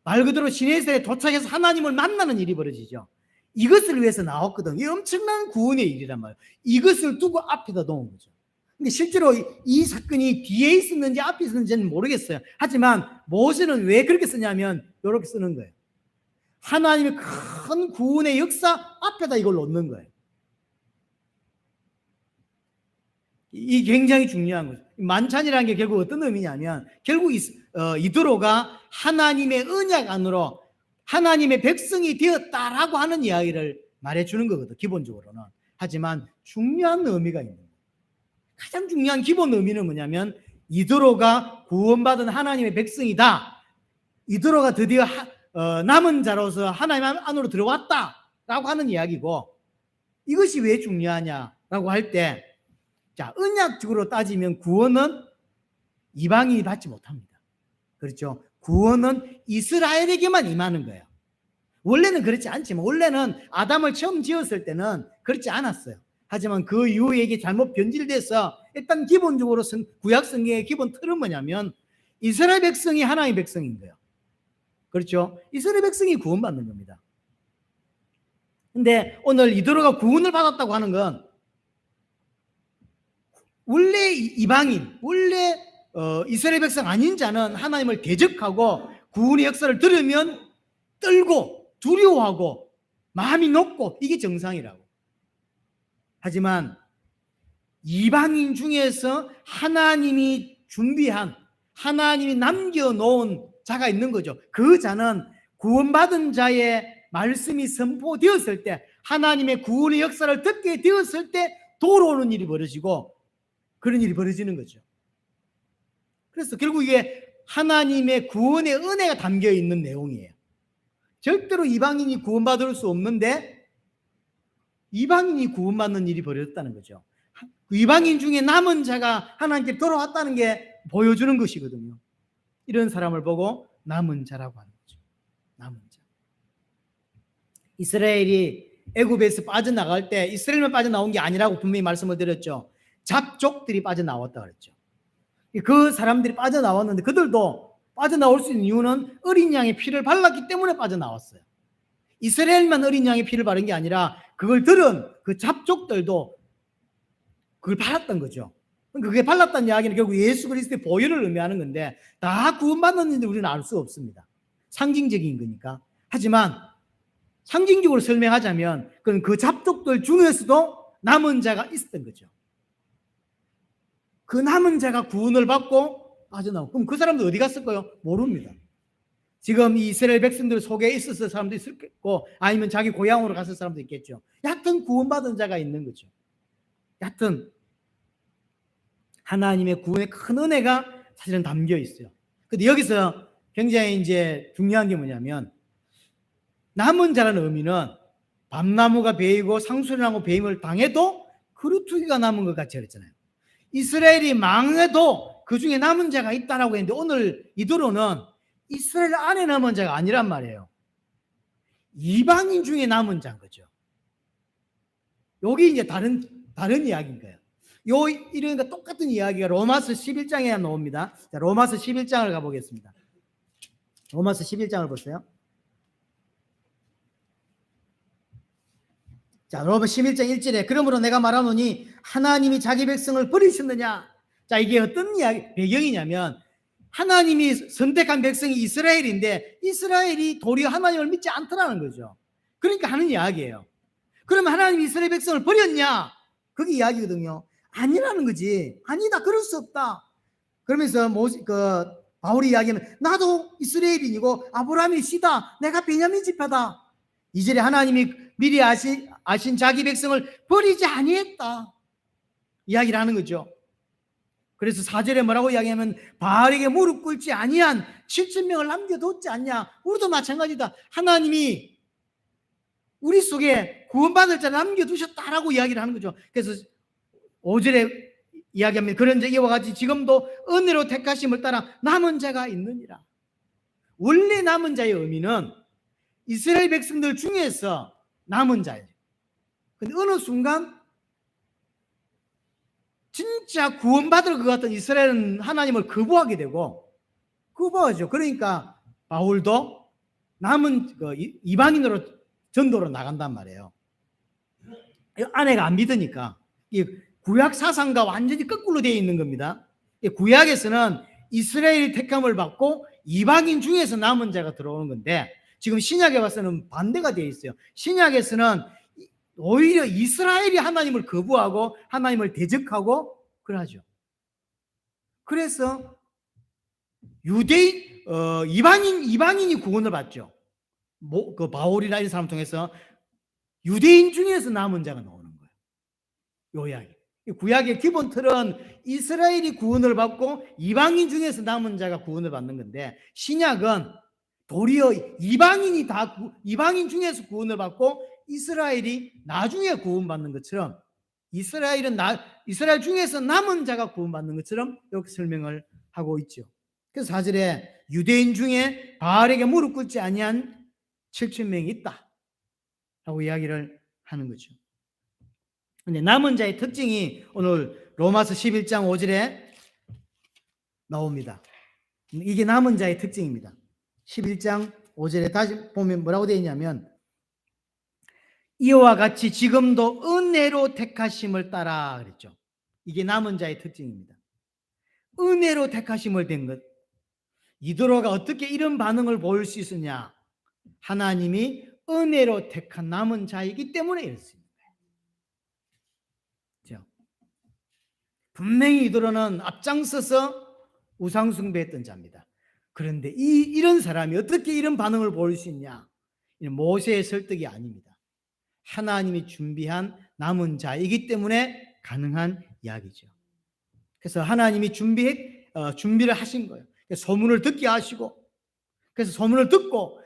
말 그대로 시내산에 도착해서 하나님을 만나는 일이 벌어지죠. 이것을 위해서 나왔거든. 이 엄청난 구원의 일이란 말이에요. 이것을 두고 앞에다 놓은 거죠. 근데 실제로 이 사건이 뒤에 있었는지 앞에 있었는지는 모르겠어요. 하지만 모세는 왜 그렇게 쓰냐면 이렇게 쓰는 거예요. 하나님의 큰 구원의 역사 앞에다 이걸 놓는 거예요. 이 굉장히 중요한 거죠. 만찬이라는 게 결국 어떤 의미냐면 결국 이드로가 하나님의 언약 안으로 하나님의 백성이 되었다라고 하는 이야기를 말해주는 거거든, 기본적으로는. 하지만 중요한 의미가 있는 거예요. 가장 중요한 기본 의미는 뭐냐면 이드로가 구원받은 하나님의 백성이다. 이드로가 드디어 남은 자로서 하나님 안으로 들어왔다라고 하는 이야기고, 이것이 왜 중요하냐라고 할 때, 자, 언약적으로 따지면 구원은 이방인이 받지 못합니다. 그렇죠? 구원은 이스라엘에게만 임하는 거예요. 원래는 그렇지 않지만, 원래는 아담을 처음 지었을 때는 그렇지 않았어요. 하지만 그 이후에 이게 잘못 변질돼서 일단 기본적으로 구약 성경의 기본 틀은 뭐냐면 이스라엘 백성이 하나님의 백성인 거예요. 그렇죠? 이스라엘 백성이 구원받는 겁니다. 근데 오늘 이도로가 구원을 받았다고 하는 건 원래 이방인, 원래 이스라엘 백성 아닌 자는 하나님을 대적하고 구원의 역사를 들으면 떨고 두려워하고 마음이 높고 이게 정상이라고. 하지만 이방인 중에서 하나님이 준비한, 하나님이 남겨놓은 자가 있는 거죠. 그 자는 구원받은 자의 말씀이 선포되었을 때, 하나님의 구원의 역사를 듣게 되었을 때 돌아오는 일이 벌어지고 그런 일이 벌어지는 거죠. 그래서 결국 이게 하나님의 구원의 은혜가 담겨 있는 내용이에요. 절대로 이방인이 구원받을 수 없는데 이방인이 구원받는 일이 벌어졌다는 거죠. 이방인 중에 남은 자가 하나님께 돌아왔다는 게 보여주는 것이거든요. 이런 사람을 보고 남은 자라고 하는 거죠. 남은 자. 이스라엘이 애굽에서 빠져나갈 때 이스라엘만 빠져나온 게 아니라고 분명히 말씀을 드렸죠. 잡족들이 빠져나왔다 그랬죠. 그 사람들이 빠져나왔는데 그들도 빠져나올 수 있는 이유는 어린 양의 피를 발랐기 때문에 빠져나왔어요. 이스라엘만 어린 양의 피를 바른 게 아니라 그걸 들은 그 잡족들도 그걸 발랐던 거죠. 그게 발랐다는 이야기는 결국 예수 그리스도의 보혈을 의미하는 건데 다 구원받았는지 우리는 알 수 없습니다. 상징적인 거니까. 하지만 상징적으로 설명하자면 그건 그 잡족들 중에서도 남은 자가 있었던 거죠. 그 남은 자가 구원을 받고 빠져나오고 그럼 그 사람들 어디 갔을까요? 모릅니다. 지금 이 이스라엘 백성들 속에 있었을 사람도 있을 거고 아니면 자기 고향으로 갔을 사람도 있겠죠. 여하튼 구원받은 자가 있는 거죠. 여하튼 하나님의 구원의 큰 은혜가 사실은 담겨 있어요. 근데 여기서 굉장히 이제 중요한 게 뭐냐면 남은 자라는 의미는 밤나무가 베이고 상수리나무 베임을 당해도 그루터기가 남은 것 같이 그랬잖아요. 이스라엘이 망해도 그 중에 남은 자가 있다라고 했는데 오늘 이도로는 이스라엘 안에 남은 자가 아니란 말이에요. 이방인 중에 남은 자인 거죠. 여기 이제 다른 이야기인 거예요. 이러니까 똑같은 이야기가 로마서 11장에 나옵니다. 자, 로마서 11장을 가보겠습니다. 로마서 11장을 보세요. 자, 로마서 11장 1절에 그러므로 내가 말하노니 하나님이 자기 백성을 버리셨느냐. 자, 이게 어떤 이야기 배경이냐면 하나님이 선택한 백성이 이스라엘인데 이스라엘이 도리어 하나님을 믿지 않더라는 거죠. 그러니까 하는 이야기예요. 그러면 하나님이 이스라엘 백성을 버렸냐? 그게 이야기거든요. 아니라는 거지. 아니다. 그럴 수 없다. 그러면서 바울이 이야기하면 나도 이스라엘인이고 아브라함이 씨다. 내가 베냐민 지파다. 2절에 하나님이 미리 아신 자기 백성을 버리지 아니했다. 이야기를 하는 거죠. 그래서 4절에 뭐라고 이야기하면 바알에게 무릎 꿇지 아니한 7,000명을 남겨뒀지 않냐. 우리도 마찬가지다. 하나님이 우리 속에 구원받을 자를 남겨두셨다라고 이야기를 하는 거죠. 그래서 5절에 이야기하면 그런 이와 같이 지금도 은혜로 택하심을 따라 남은 자가 있느니라. 원래 남은 자의 의미는 이스라엘 백성들 중에서 남은 자예요. 근데 어느 순간 진짜 구원받을 것 같은 이스라엘은 하나님을 거부하게 되고 거부하죠. 그러니까 바울도 남은 이방인으로 전도로 나간단 말이에요. 아내가 안 믿으니까 이 구약 사상과 완전히 거꾸로 되어 있는 겁니다. 구약에서는 이스라엘이 택함을 받고 이방인 중에서 남은 자가 들어오는 건데 지금 신약에 와서는 반대가 되어 있어요. 신약에서는 오히려 이스라엘이 하나님을 거부하고 하나님을 대적하고 그러죠. 그래서 이방인이 구원을 받죠. 그 바울이나 이런 사람 통해서 유대인 중에서 남은 자가 나오는 거예요. 요 이야기. 구약의 기본 틀은 이스라엘이 구원을 받고 이방인 중에서 남은 자가 구원을 받는 건데 신약은 도리어 이방인 중에서 구원을 받고 이스라엘이 나중에 구원받는 것처럼 이스라엘 중에서 남은 자가 구원받는 것처럼 이렇게 설명을 하고 있죠. 그래서 4절에 유대인 중에 바알에게 무릎 꿇지 아니한 7,000명이 있다 라고 이야기를 하는 거죠. 근데 남은 자의 특징이 오늘 로마서 11장 5절에 나옵니다. 이게 남은 자의 특징입니다. 11장 5절에 다시 보면 뭐라고 되어 있냐면 이와 같이 지금도 은혜로 택하심을 따라 그랬죠. 이게 남은 자의 특징입니다. 은혜로 택하심을 된 것. 이도로가 어떻게 이런 반응을 보일 수 있었냐? 하나님이 은혜로 택한 남은 자이기 때문에 이렇습니다. 그렇죠? 분명히 이도로는 앞장서서 우상숭배했던 자입니다. 그런데 이런 사람이 어떻게 이런 반응을 보일 수 있냐? 모세의 설득이 아닙니다. 하나님이 준비한 남은 자이기 때문에 가능한 이야기죠. 그래서 하나님이 준비를 하신 거예요. 소문을 듣게 하시고, 그래서 소문을 듣고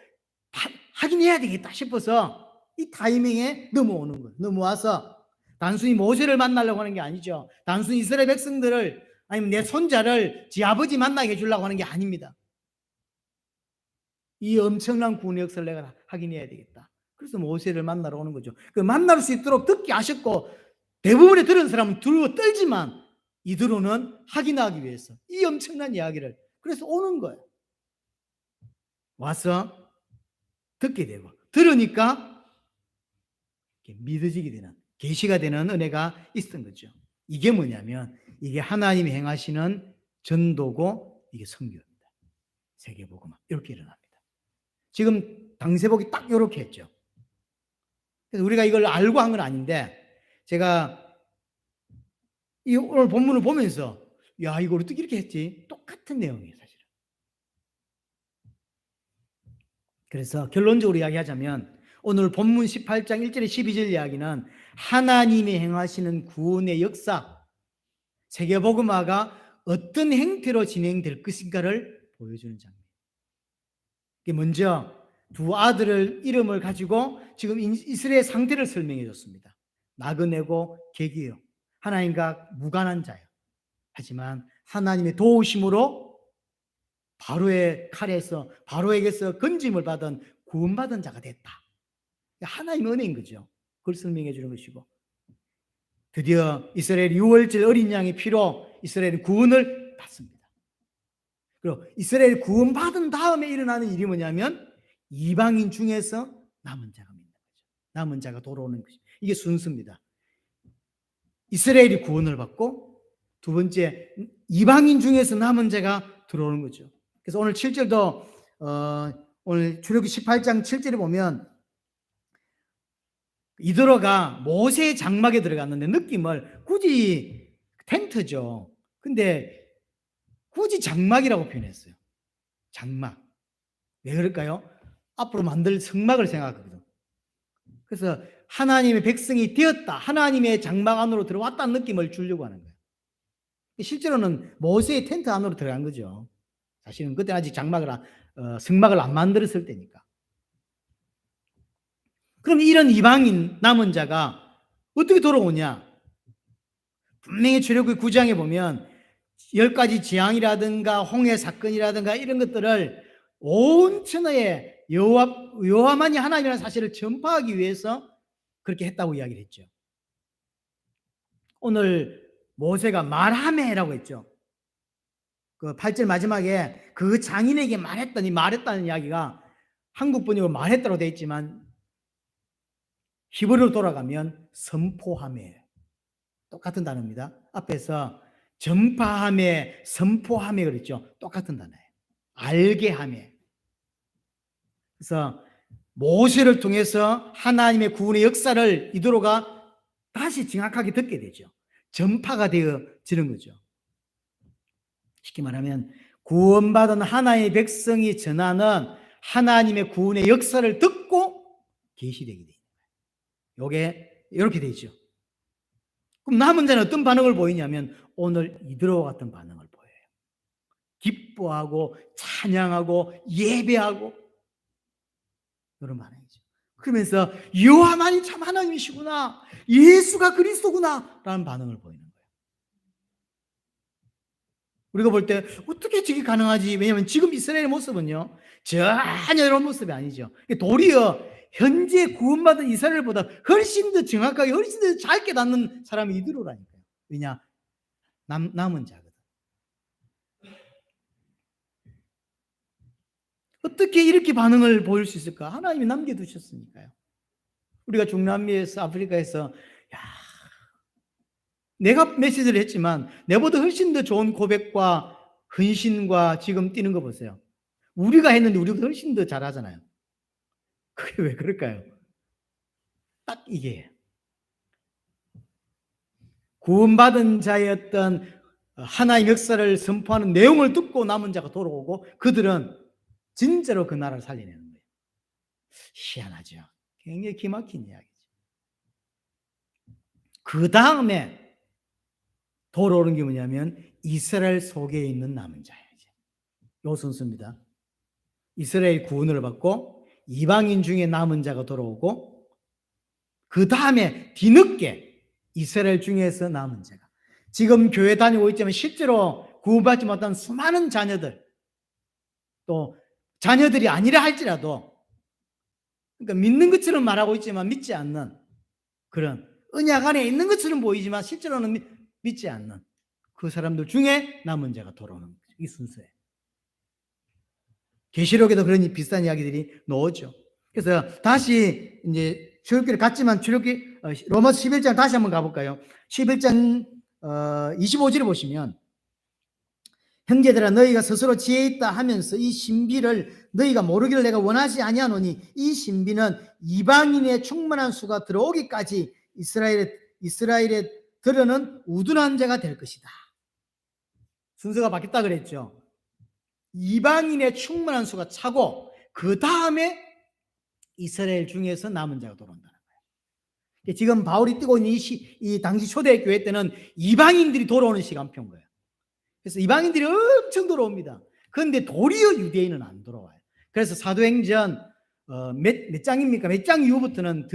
하긴 해야 되겠다 싶어서 이 타이밍에 넘어오는 거예요. 넘어와서 단순히 모세를 만나려고 하는 게 아니죠. 단순히 이스라엘 백성들을 아니면 내 손자를 지 아버지 만나게 해주려고 하는 게 아닙니다. 이 엄청난 구원의 역사를 내가 하긴 해야 되겠다. 그래서 모세를 만나러 오는 거죠. 그 만날 수 있도록 듣게 하셨고 대부분의 들은 사람은 두려워 떨지만 이들로는 확인하기 위해서 이 엄청난 이야기를 그래서 오는 거예요. 와서 듣게 되고 들으니까 믿어지게 되는 계시가 되는 은혜가 있었던 거죠. 이게 뭐냐면 이게 하나님이 행하시는 전도고 이게 선교입니다. 세계복음 이렇게 일어납니다. 지금 당세복이 딱 이렇게 했죠. 그래서 우리가 이걸 알고 한 건 아닌데 제가 이 오늘 본문을 보면서 야 이걸 어떻게 이렇게 했지? 똑같은 내용이에요 사실은. 그래서 결론적으로 이야기하자면 오늘 본문 18장 1절에 12절 이야기는 하나님이 행하시는 구원의 역사 세계복음화가 어떤 형태로 진행될 것인가를 보여주는 장면. 먼저 두 아들을 이름을 가지고 지금 이스라엘 상태를 설명해 줬습니다. 나그네고 계기요. 하나님과 무관한 자요. 하지만 하나님의 도우심으로 바로의 칼에서 바로에게서 건짐을 받은 구원받은 자가 됐다. 하나님의 은혜인 거죠. 그걸 설명해 주는 것이고 드디어 이스라엘 6월절 어린 양의 피로 이스라엘 구원을 받습니다. 그리고 이스라엘 구원받은 다음에 일어나는 일이 뭐냐면 이방인 중에서 남은 자가 믿는 거죠. 남은 자가 돌아오는 것이 이게 순서입니다. 이스라엘이 구원을 받고 두 번째 이방인 중에서 남은 자가 들어오는 거죠. 그래서 오늘 7절도 오늘 출애굽기 18장 7절에 보면 이도로가 모세의 장막에 들어갔는데 느낌을 굳이 텐트죠. 근데 굳이 장막이라고 표현했어요. 장막. 왜 그럴까요? 앞으로 만들 성막을 생각하거든. 그래서 하나님의 백성이 되었다. 하나님의 장막 안으로 들어왔다는 느낌을 주려고 하는 거예요. 실제로는 모세의 텐트 안으로 들어간 거죠. 사실은 그때 아직 성막을 안 만들었을 때니까. 그럼 이런 이방인 남은 자가 어떻게 돌아오냐? 분명히 출애굽기 9장에 보면 10가지 재앙이라든가 홍해 사건이라든가 이런 것들을 온 천하에 여호와만이 하나님이라는 사실을 전파하기 위해서 그렇게 했다고 이야기를 했죠. 오늘 모세가 말하매라고 했죠. 그 8절 마지막에 그 장인에게 말했다는 이야기가 한국 번역으로 말했다고 되어 있지만 히브리로 돌아가면 선포하매 똑같은 단어입니다. 앞에서 전파하매 선포하매 그랬죠. 똑같은 단어예요. 알게 하매. 그래서 모세를 통해서 하나님의 구원의 역사를 이도로가 다시 정확하게 듣게 되죠. 전파가 되어지는 거죠. 쉽게 말하면 구원받은 하나님의 백성이 전하는 하나님의 구원의 역사를 듣고 계시되게 돼요. 이게 이렇게 되죠. 그럼 남은 자는 어떤 반응을 보이냐면 오늘 이도로와 같은 반응을 보여요. 기뻐하고 찬양하고 예배하고 이런 반응이죠. 그러면서 여호와만이 참 하나님이시구나, 예수가 그리스도구나 라는 반응을 보이는 거예요. 우리가 볼 때 어떻게 저게 가능하지? 왜냐하면 지금 이스라엘의 모습은요 전혀 이런 모습이 아니죠. 도리어 현재 구원받은 이스라엘보다 훨씬 더 정확하게 훨씬 더 잘 깨닫는 사람이 이도로라니까요. 왜냐? 남은 자거든. 어떻게 이렇게 반응을 보일 수 있을까? 하나님이 남겨두셨으니까요. 우리가 중남미에서 아프리카에서 야, 내가 메시지를 했지만 내보다 훨씬 더 좋은 고백과 헌신과 지금 뛰는 거 보세요. 우리가 했는데 우리가 훨씬 더 잘하잖아요. 그게 왜 그럴까요? 딱 이게 구원받은 자의 어떤 하나의 역사를 선포하는 내용을 듣고 남은 자가 돌아오고 그들은 진짜로 그 나라를 살려내는 거예요. 희한하죠. 굉장히 기막힌 이야기죠. 그 다음에 돌아오는 게 뭐냐면 이스라엘 속에 있는 남은 자예요. 요 순서입니다. 이스라엘 구원을 받고 이방인 중에 남은 자가 돌아오고 그 다음에 뒤늦게 이스라엘 중에서 남은 자가, 지금 교회 다니고 있지만 실제로 구원받지 못한 수많은 자녀들, 또 자녀들이 아니라 할지라도, 그러니까 믿는 것처럼 말하고 있지만 믿지 않는 그런 언약 안에 있는 것처럼 보이지만 실제로는 믿지 않는 그 사람들 중에 남은 자가 돌아오는 거죠. 이 순서에 계시록에도 그런 비슷한 이야기들이 나오죠. 그래서 다시 이제 출애굽기를 갔지만 출애굽기 로마서 11장 다시 한번 가볼까요? 11장 25절에 보시면 형제들아 너희가 스스로 지혜 있다 하면서 이 신비를 너희가 모르기를 내가 원하지 아니하노니 이 신비는 이방인의 충만한 수가 들어오기까지 이스라엘에 들어는 우둔한 자가 될 것이다. 순서가 바뀌었다 그랬죠. 이방인의 충만한 수가 차고 그 다음에 이스라엘 중에서 남은 자가 돌아온다는 거예요. 지금 바울이 뛰고 있는 이 당시 초대교회 때는 이방인들이 돌아오는 시간표인 거예요. 그래서 이방인들이 엄청 돌아옵니다. 그런데 도리어 유대인은 안 돌아와요. 그래서 사도행전 몇 장입니까? 몇 장 이후부터는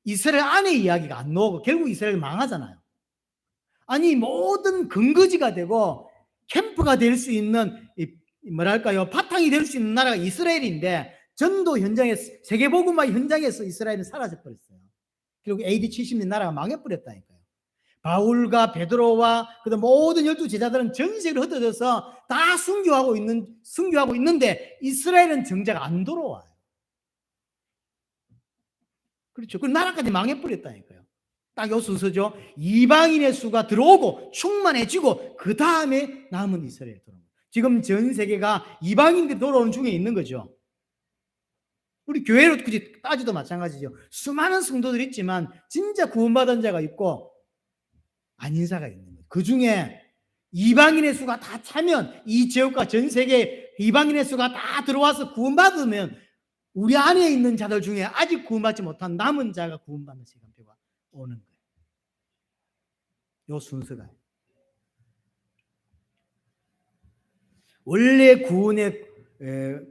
이스라엘 안의 이야기가 안 나오고 결국 이스라엘 망하잖아요. 아니 모든 근거지가 되고 캠프가 될 수 있는 뭐랄까요, 바탕이 될 수 있는 나라가 이스라엘인데 전도 현장에서, 세계복음화 현장에서 이스라엘은 사라져 버렸어요. 결국 AD 70년 나라가 망해버렸다니까요. 바울과 베드로와 그다음 모든 12 제자들은 전 세계로 흩어져서 다 순교하고 있는데 이스라엘은 정작 안 돌아와요. 그렇죠. 그 나라까지 망해버렸다니까요. 딱 요 순서죠. 이방인의 수가 들어오고 충만해지고 그 다음에 남은 이스라엘 들어옵니다. 지금 전 세계가 이방인들이 돌아오는 중에 있는 거죠. 우리 교회로 따지도 마찬가지죠. 수많은 성도들이 있지만 진짜 구원받은 자가 있고 아닌 자가 있는 거예요. 그 중에 이방인의 수가 다 차면 이 지역과 전 세계 이방인의 수가 다 들어와서 구원받으면 우리 안에 있는 자들 중에 아직 구원받지 못한 남은 자가 구원받는 시간표가 오는 거예요. 요 순서가. 원래 구원의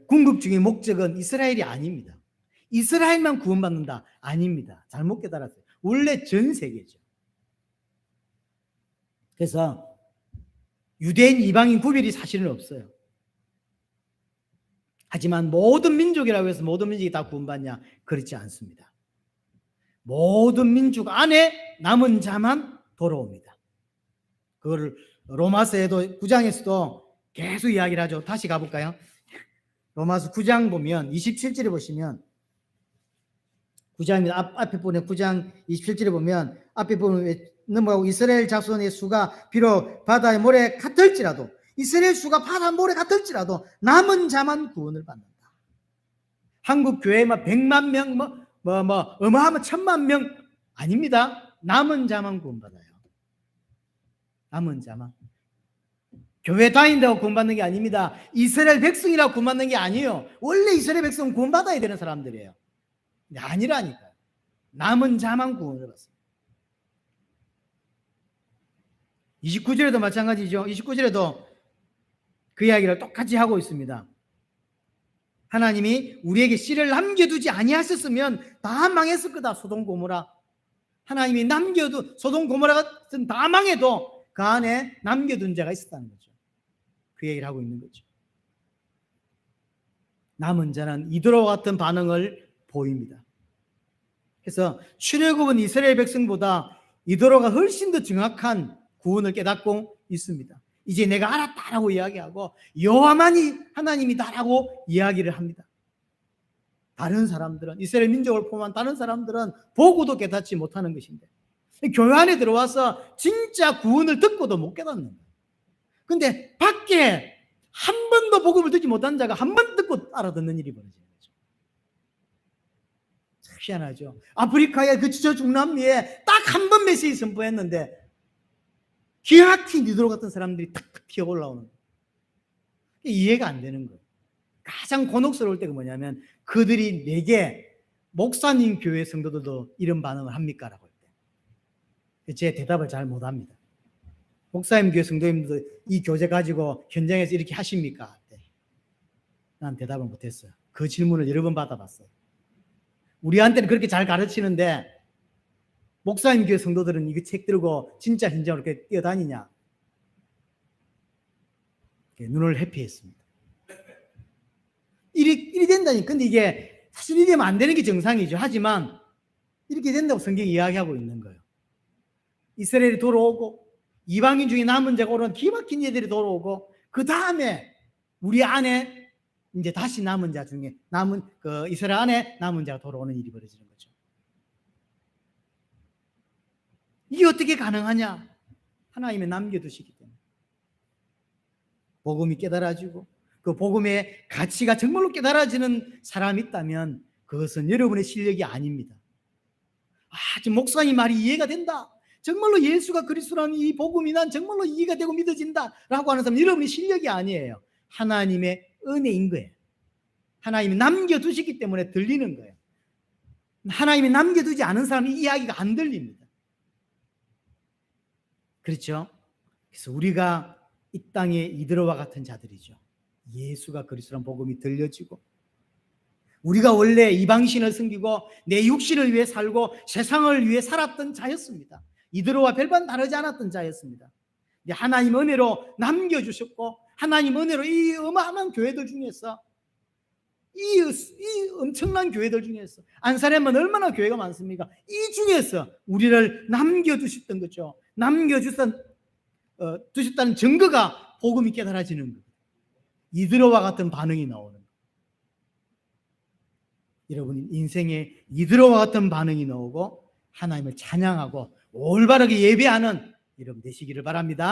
궁극적인 목적은 이스라엘이 아닙니다. 이스라엘만 구원받는다? 아닙니다. 잘못 깨달았어요. 원래 전 세계죠. 그래서 유대인, 이방인 구별이 사실은 없어요. 하지만 모든 민족이라고 해서 모든 민족이 다 구원받냐? 그렇지 않습니다. 모든 민족 안에 남은 자만 돌아옵니다. 그거를 로마서에도 9장에서도 계속 이야기를 하죠. 다시 가볼까요? 로마서 9장 보면 27절에 보시면 9장입니다. 앞에 보면 9장 27절에 보면 앞에 보면 넘어가고 이스라엘 자손의 수가 비록 바다의 모래 같을지라도 이스라엘 수가 바다 모래 같을지라도 남은 자만 구원을 받는다. 한국 교회만 100만 명 어마어마하면 1000만 명 아닙니다. 남은 자만 구원받아요. 남은 자만. 교회 다닌다고 구원받는 게 아닙니다. 이스라엘 백성이라고 구원받는 게 아니에요. 원래 이스라엘 백성은 구원받아야 되는 사람들이에요. 근데 아니라니까요. 남은 자만 구원을 받습니다. 29절에도 마찬가지죠. 29절에도 그 이야기를 똑같이 하고 있습니다. 하나님이 우리에게 씨를 남겨두지 아니하셨으면 다 망했을 거다. 소돔 고모라. 하나님이 소돔 고모라 같은 다 망해도 그 안에 남겨둔 자가 있었다는 거죠. 그 얘기를 하고 있는 거죠. 남은 자는 이도로와 같은 반응을 보입니다. 그래서 출애굽은 이스라엘 백성보다 이도로가 훨씬 더 정확한 구원을 깨닫고 있습니다. 이제 내가 알았다라고 이야기하고 여호와만이 하나님이다라고 이야기를 합니다. 다른 사람들은, 이스라엘 민족을 포함한 다른 사람들은 보고도 깨닫지 못하는 것인데 교회 안에 들어와서 진짜 구원을 듣고도 못 깨닫는 거예요. 근데 밖에 한 번도 복음을 듣지 못한 자가 한 번 듣고 알아듣는 일이 벌어지는 거죠. 참 희한하죠. 아프리카의 그 저 중남미에 딱 한 번 메시지 선포했는데 기가 막힌 니드로 같은 사람들이 탁탁 튀어 올라오는 거예요. 이해가 안 되는 거예요. 가장 곤혹스러울 때가 뭐냐면 그들이 내게 목사님 교회 성도들도 이런 반응을 합니까? 라고 할 때 제 대답을 잘 못합니다. 목사님 교회 성도님들도 이 교재 가지고 현장에서 이렇게 하십니까? 난 대답을 못했어요. 그 질문을 여러 번 받아봤어요. 우리한테는 그렇게 잘 가르치는데 목사님 교회 성도들은 이거 책 들고 진짜 현장으로 이렇게 뛰어다니냐? 눈을 회피했습니다. 일이 된다니. 근데 이게 사실 이러면 안 되는 게 정상이죠. 하지만 이렇게 된다고 성경이 이야기하고 있는 거예요. 이스라엘이 돌아오고 이방인 중에 남은 자가 오른 기막힌 이들이 돌아오고 그 다음에 우리 안에 이제 다시 남은 자 중에 남은 그 이스라엘 안에 남은 자가 돌아오는 일이 벌어지는 거죠. 이게 어떻게 가능하냐? 하나님이 남겨두시기 때문에. 복음이 깨달아지고 그 복음의 가치가 정말로 깨달아지는 사람이 있다면 그것은 여러분의 실력이 아닙니다. 지금 목사님 말이 이해가 된다. 정말로 예수가 그리스도라는 이 복음이 난 정말로 이해가 되고 믿어진다 라고 하는 사람은 여러분의 실력이 아니에요. 하나님의 은혜인 거예요. 하나님이 남겨두시기 때문에 들리는 거예요. 하나님이 남겨두지 않은 사람은 이 이야기가 안 들립니다. 그렇죠? 그래서 우리가 이 땅에 이드로와 같은 자들이죠. 예수가 그리스도라는 복음이 들려지고 우리가 원래 이방신을 섬기고 내 육신을 위해 살고 세상을 위해 살았던 자였습니다. 이드로와 별반 다르지 않았던 자였습니다. 하나님 은혜로 남겨주셨고 하나님 은혜로 이 어마어마한 교회들 중에서 이 엄청난 교회들 중에서 안사렘은 얼마나 교회가 많습니까? 이 중에서 우리를 남겨주셨던 거죠. 남겨주셨다는 증거가 복음이 깨달아지는 거예요. 이드로와 같은 반응이 나오는 거예요. 여러분 인생에 이드로와 같은 반응이 나오고 하나님을 찬양하고 올바르게 예배하는 여러분 되시기를 바랍니다.